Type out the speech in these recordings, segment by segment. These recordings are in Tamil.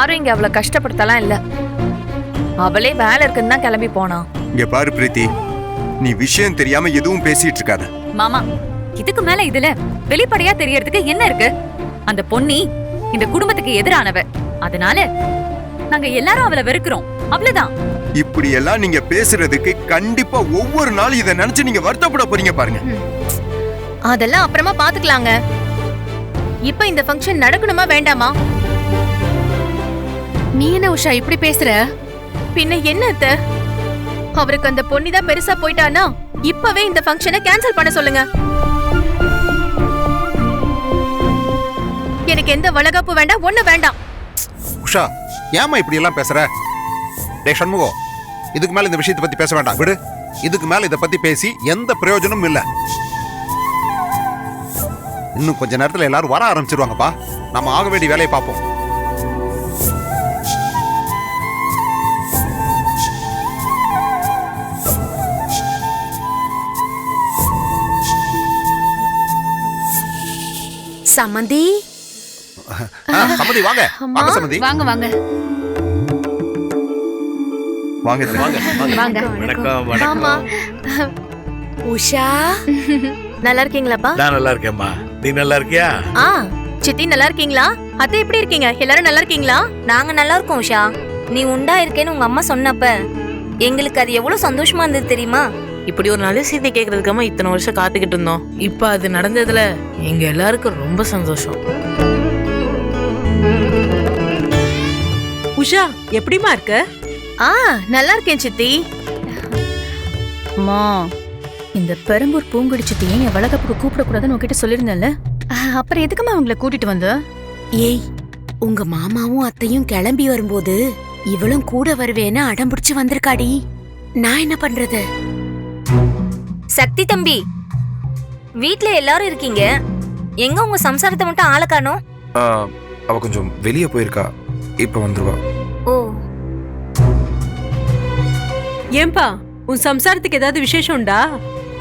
யாரும் இங்க அவளை கஷ்டப்படுத்தலாம் இல்ல. அவளே வேலை இருக்குன்னு தான் கிளம்பி போனா. இங்க பாரு பிரீத்தி, நீ விஷயம் தெரியாம எதுவும் பேசிட்டு இருக்காத. மாமா, இதுக்கு மேல இதுல வெளிப்படையா தெரியறதுக்கு என்ன இருக்கு? அந்த பொன்னி இந்த குடும்பத்துக்கு எதிரானவ. அதனால நாங்க எல்லாரும் அவளை வெறுக்கிறோம், அவ்வளவுதான். இப்படி எல்லாம் நீங்க பேசுறதுக்கு கண்டிப்பா ஒவ்வொரு நாளும் இதை நினைச்சு நீங்க வருத்தப்பட போறீங்க பாருங்க. அதெல்லாம் அப்புறமா பாத்துக்கலாங்க. இப்ப இந்த ஃபங்க்ஷன் நடக்கணுமா வேண்டாமா? நீ என்ன உஷா இப்படி பேசுற? பின்ன என்ன அத்தை? அவருக்கு அந்த பொண்ணி தான் பெருசா போயிட்டானா இப்பவே இந்த ஃபங்க்ஷனை கேன்சல் பண்ண சொல்லுங்க. எனக்கு எந்த வளகாப்பு வேண்டாம், ஒண்ணு வேண்டாம். உஷா, ஏமா இப்படி எல்லாம் பேசுற? டேய் சண்முகம், இதுக்கு மேல இந்த விஷயத்தை பத்தி பேச வேண்டாம், விடு. இதுக்கு மேல இதை பத்தி பேசி எந்த பிரயோஜனமும் இல்ல. இன்னும் கொஞ்ச நேரத்துல எல்லாரும் வர ஆரம்பிச்சிருவாங்கப்பா. நம்ம ஆக வேண்டிய வேலையை பார்ப்போம். சம்மந்தி, சம்மதி வாங்க. வாங்க சம்மதி. வாங்க வாங்க வாங்க வாங்க. வணக்கம் வணக்கம். ஆமா. உஷா, நல்லா இருக்கீங்களாப்பா? நான் நல்லா இருக்கேம்மா. நீ நல்லா இருக்கியா? ஆ, சித்தி நல்லா இருக்கீங்களா? அத்தை எப்படி இருக்கீங்க? எல்லாரும் நல்லா இருக்கீங்களா? நாங்க நல்லா இருக்கோம் உஷா. நீ உண்டா இருக்கேன்னு உங்க அம்மா சொன்னப்ப எங்களுக்கு அது எவ்வளவு சந்தோஷமா இருந்தது தெரியுமா? இப்படி ஒரு நல்ல செய்தி கேட்கறதுக்காம இத்தனை வருஷம் காத்துக்கிட்டு இருந்தோம். இப்ப அது நடந்ததுல எங்க எல்லாருக்கும் ரொம்ப சந்தோஷம். உஷா, எப்படிமா இருக்க? ஆ, நல்லா இருக்கேன் சித்தி. அம்மா, இந்த பெரம்பூர் பூங்குடி சித்தியை என் வளகப்புக்கு கூப்பிடக்கூடாதுன்னு உங்ககிட்ட சொல்லிருந்தேன்ல. அப்புறம் எதுக்குமா அவங்கள கூட்டிட்டு வந்த? ஏய், உங்க மாமாவும் அத்தையும் கிளம்பி வரும்போது இவளும் கூட வருவேன்னு அடம் பிடிச்சு வந்திருக்காடி. நான் என்ன பண்றது? சக்தி தம்பி, வீட்ல எல்லாரும் இருக்கீங்க, எங்க உங்க சம்சாரத்தை மட்டும் ஆள காணோம்? அவ கொஞ்சம் வெளியே போயிருக்கா, இப்ப வந்துருவா. ஓ, ஏன்பா, உன் சம்சாரத்துக்கு ஏதாவது விசேஷம் உண்டா?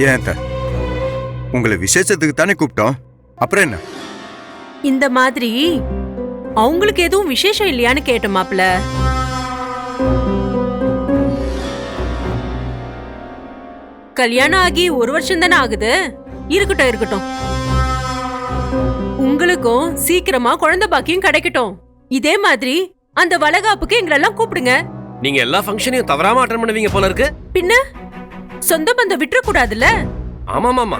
ஏன் அத்தை? உங்களை விசேஷத்துக்கு தானே கூப்பிட்டோம், அப்புறம் என்ன? இந்த மாதிரி அவங்களுக்கு எதுவும் விசேஷம் இல்லையான்னு கேட்டோம் மாப்ள. கல்யாணம் ஆகி 1 வருஷம் தானே ஆகுது. இருக்கட்டும் இருக்கட்டும், உங்களுக்கும் சீக்கிரமா குழந்தை பாக்கியம் கிடைக்கட்டும். இதே மாதிரி அந்த வளகாப்புக்கு எங்களெல்லாம் கூப்பிடுங்க. நீங்க எல்லா ஃபங்க்ஷனையும் தவறாம அட்டெண்ட் பண்ணுவீங்க போல இருக்கு. பின்ன சொந்த பந்தம் விட்டுற கூடாதுல்ல. ஆமா மாமா.